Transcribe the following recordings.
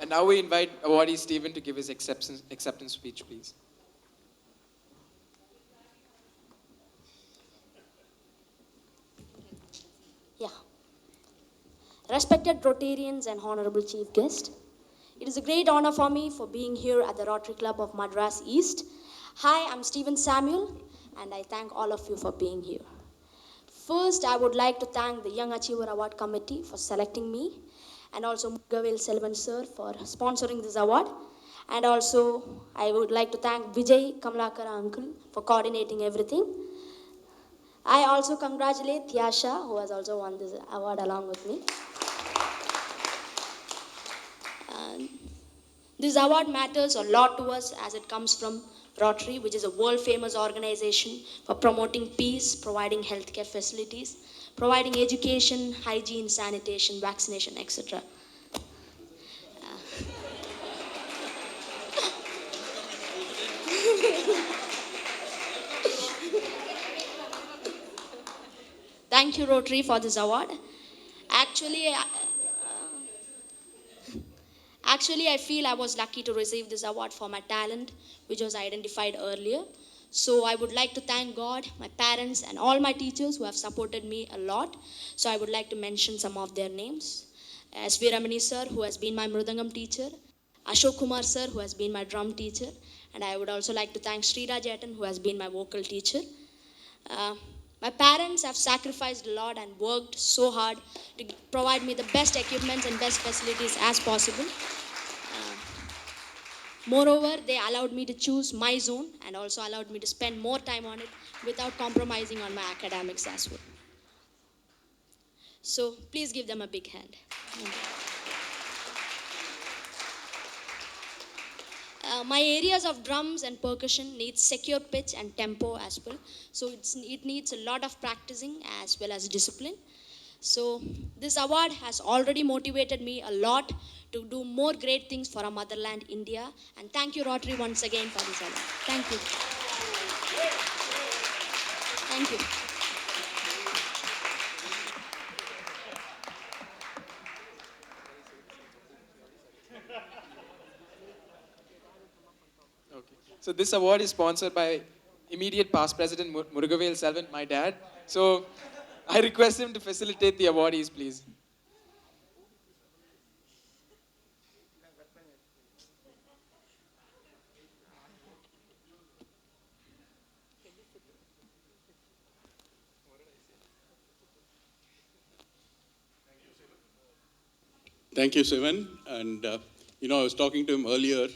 And now we invite awardee Stephen to give his acceptance speech, please. Yeah. Respected Rotarians and Honorable Chief Guest, it is a great honor for me for being here at the Rotary Club of Madras East. Hi, I'm Stephen Samuel, and I thank all of you for being here. First, I would like to thank the Young Achiever Award Committee for selecting me, and also Murugavel Selvan sir for sponsoring this award. And also, I would like to thank Vijay Kamalakara uncle for coordinating everything. I also congratulate Thyasha, who has also won this award along with me. This award matters a lot to us as it comes from Rotary, which is a world famous organization for promoting peace, providing healthcare facilities, providing education, hygiene, sanitation, vaccination, etc. Thank you, Rotary, for this award. Actually, Actually, I feel I was lucky to receive this award for my talent, which was identified earlier. So I would like to thank God, my parents, and all my teachers who have supported me a lot. So I would like to mention some of their names. S. Veeramani sir, who has been my Mridangam teacher. Ashok Kumar sir, who has been my drum teacher. And I would also like to thank Sri Rajatan, who has been my vocal teacher. Uh, my parents have sacrificed a lot and worked so hard to provide me the best equipments and best facilities as possible. Moreover, they allowed me to choose my zone and also allowed me to spend more time on it without compromising on my academics as well. So please give them a big hand. My areas of drums and percussion needs secure pitch and tempo as well. So it needs a lot of practicing as well as discipline. So this award has already motivated me a lot to do more great things for our motherland, India. And thank you, Rotary, once again for this award. Thank you. Thank you. Okay. So this award is sponsored by immediate past President Murugavel Selvan, my dad. So I request him to facilitate the awardees, please. Thank you, Sivan. And, I was talking to him earlier.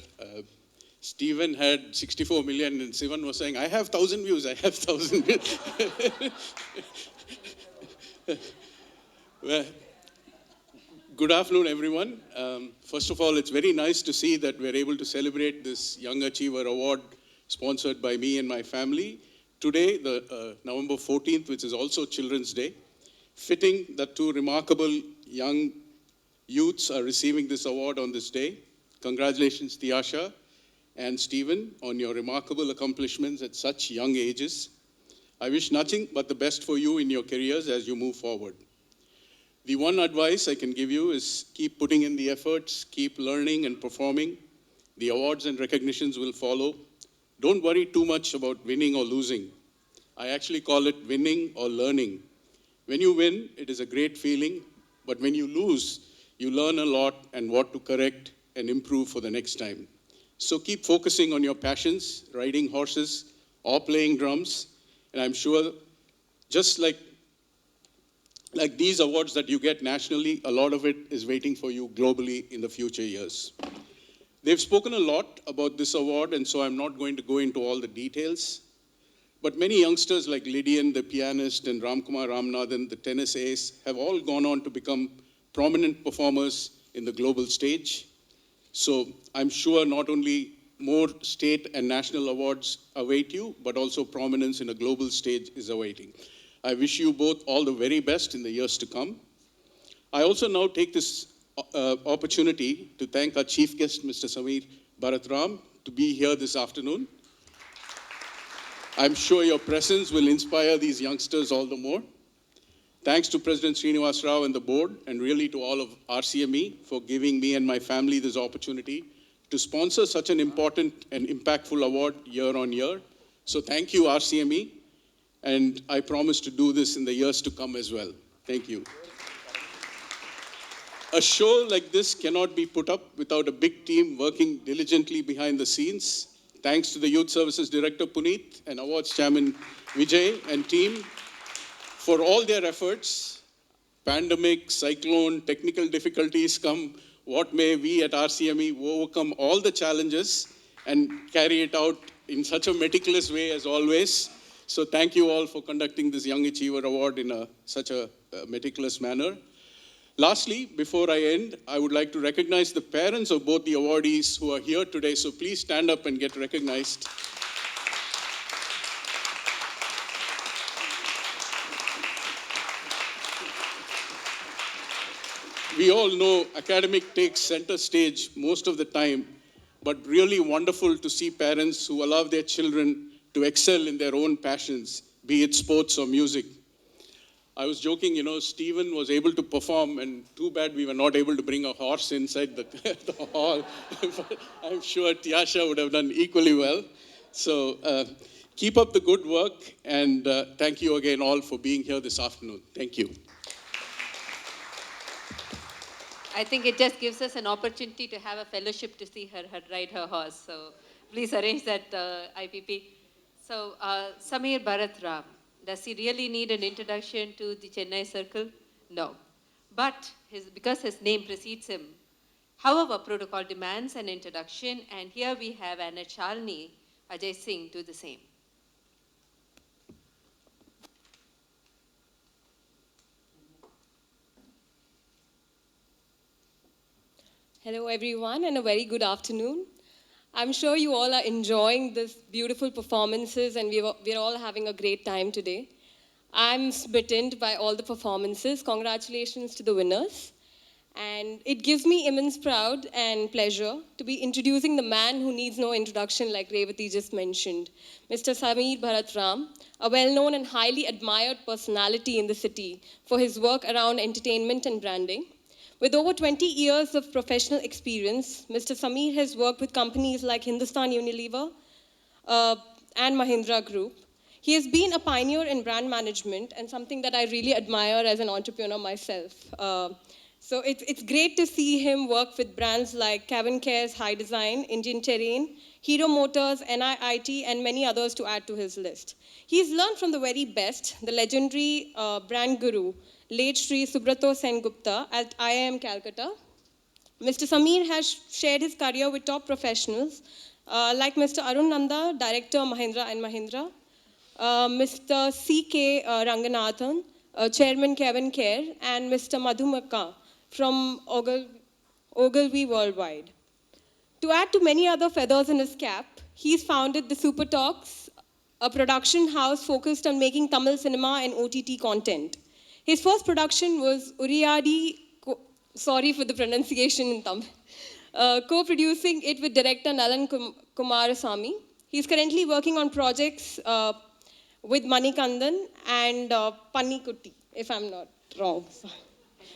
Stephen had 64 million, and Sivan was saying, I have 1,000 views, I have 1,000 views. Well, good afternoon, everyone. First of all, it's very nice to see that we're able to celebrate this Young Achiever Award sponsored by me and my family. Today, the November 14th, which is also Children's Day, fitting that two remarkable young youths are receiving this award on this day. Congratulations, Thyasha and Stephen, on your remarkable accomplishments at such young ages. I wish nothing but the best for you in your careers as you move forward. The one advice I can give you is keep putting in the efforts, keep learning and performing. The awards and recognitions will follow. Don't worry too much about winning or losing. I actually call it winning or learning. When you win, it is a great feeling, but when you lose, you learn a lot and what to correct and improve for the next time. So keep focusing on your passions, riding horses or playing drums. And I'm sure just like these awards that you get nationally, a lot of it is waiting for you globally in the future years. They've spoken a lot about this award, and so I'm not going to go into all the details. But many youngsters like Lydian, the pianist, and Ramkumar Ramanathan, the tennis ace, have all gone on to become prominent performers in the global stage. So I'm sure not only more state and national awards await you, but also prominence in a global stage is awaiting. I wish you both all the very best in the years to come. I also now take this opportunity to thank our chief guest, Mr. Samir Bharatram, to be here this afternoon. I'm sure your presence will inspire these youngsters all the more. Thanks to President Srinivas Rao and the board, and really to all of RCME for giving me and my family this opportunity to sponsor such an important and impactful award year on year. So thank you, RCME, and I promise to do this in the years to come as well. Thank you. A show like this cannot be put up without a big team working diligently behind the scenes. Thanks to the Youth Services Director Puneet and Awards Chairman Vijay and team for all their efforts. Pandemic, cyclone, technical difficulties come what may, we at RCME overcome all the challenges and carry it out in such a meticulous way as always. So thank you all for conducting this Young Achiever Award in such a meticulous manner. Lastly, before I end, I would like to recognize the parents of both the awardees who are here today. So please stand up and get recognized. We all know academic takes center stage most of the time, but really wonderful to see parents who allow their children to excel in their own passions, be it sports or music. I was joking, Stephen was able to perform, and too bad we were not able to bring a horse inside the hall. But I'm sure Tiasha would have done equally well. So keep up the good work, and thank you again all for being here this afternoon. Thank you. I think it just gives us an opportunity to have a fellowship to see her ride her horse. So please arrange that, IPP. So Samir Bharat Ram, does he really need an introduction to the Chennai Circle? No. But because his name precedes him. However, protocol demands an introduction, and here we have Anna Shalini Ajay Singh do the same. Hello everyone and a very good afternoon. I'm sure you all are enjoying these beautiful performances and we're all having a great time today. I'm smitten by all the performances. Congratulations to the winners. And it gives me immense pride and pleasure to be introducing the man who needs no introduction like Revati just mentioned, Mr. Samir Bharat Ram, a well-known and highly admired personality in the city for his work around entertainment and branding. With over 20 years of professional experience, Mr. Samir has worked with companies like Hindustan Unilever and Mahindra Group. He has been a pioneer in brand management and something that I really admire as an entrepreneur myself. So it's great to see him work with brands like Kevin Care's High Design, Indian Terrain, Hero Motors, NIIT, and many others to add to his list. He's learned from the very best, the legendary brand guru, late Sri Subrato Sen Gupta at IIM Calcutta. Mr. Samir has shared his career with top professionals like Mr. Arun Nanda, Director Mahindra and Mahindra, Mr. C.K. Ranganathan, Chairman Kevin Care, and Mr. Madhu Makka from Ogilvy Worldwide. To add to many other feathers in his cap, he's founded the Super Talks, a production house focused on making Tamil cinema and OTT content. His first production was Uriyadi, sorry for the pronunciation in Tamil, co-producing it with director Nalan Kumarasamy. He's currently working on projects with Manikandan and Pannikutty, if I'm not wrong.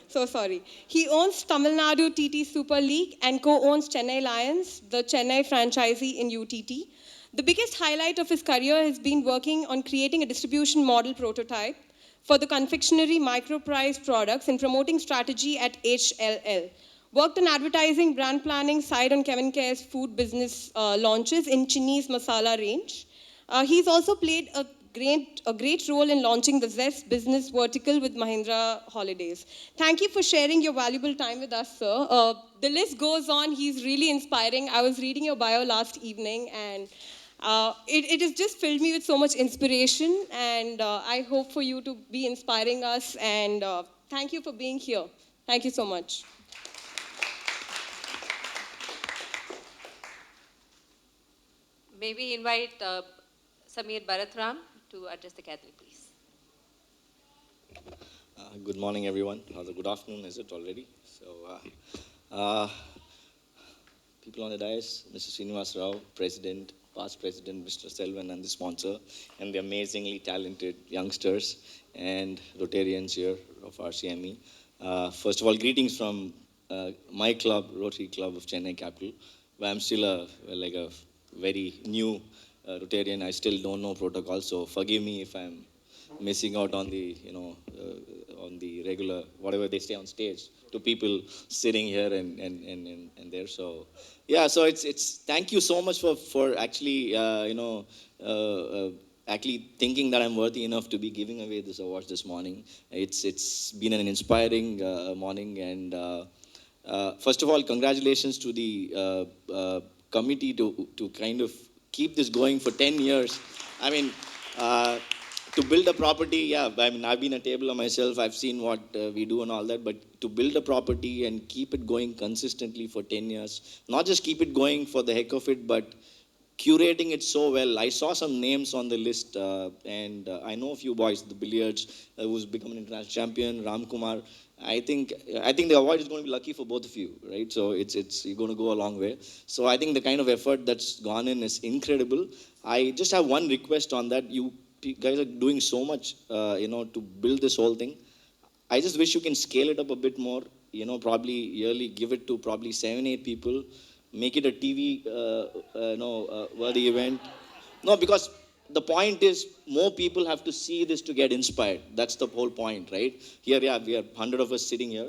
So sorry. He owns Tamil Nadu TT Super League and co-owns Chennai Lions, the Chennai franchisee in UTT. The biggest highlight of his career has been working on creating a distribution model prototype for the confectionery micro-price products and promoting strategy at HLL. Worked on advertising, brand planning, side on Kevin Care's food business launches in Chinese masala range. He's also played a great role in launching the Zest business vertical with Mahindra Holidays. Thank you for sharing your valuable time with us, sir. The list goes on. He's really inspiring. I was reading your bio last evening, and it has just filled me with so much inspiration, and I hope for you to be inspiring us, and thank you for being here. Thank you so much. May we invite Samir Bharat Ram to address the gathering, please. Good morning, everyone. Good afternoon, is it already? So, people on the dais, Mr. Srinivas Rao, President, past president, Mr. Selvan, and the sponsor, and the amazingly talented youngsters and Rotarians here of RCME. First of all, greetings from my club, Rotary Club of Chennai Capital, where I'm still a very new Rotarian. I still don't know protocol, so forgive me if I'm missing out on the, on the regular, whatever they say on stage, to people sitting here and there. So, yeah, so it's thank you so much for actually, actually thinking that I'm worthy enough to be giving away this award this morning. It's been an inspiring morning, and first of all, congratulations to the committee to kind of keep this going for 10 years. I mean, to build a property, yeah, I mean, I've been a tabler myself. I've seen what we do and all that, but to build a property and keep it going consistently for 10 years, not just keep it going for the heck of it, but curating it so well. I saw some names on the list, and I know a few boys, the billiards, who's become an international champion, Ram Kumar. I think the award is going to be lucky for both of you, right? So it's you're going to go a long way. So I think the kind of effort that's gone in is incredible. I just have one request on that. You guys are doing so much, to build this whole thing. I just wish you can scale it up a bit more. Probably yearly give it to probably 7-8 people. Make it a TV, worthy event. No, because the point is more people have to see this to get inspired. That's the whole point, right? Here, yeah, we are 100 of us sitting here.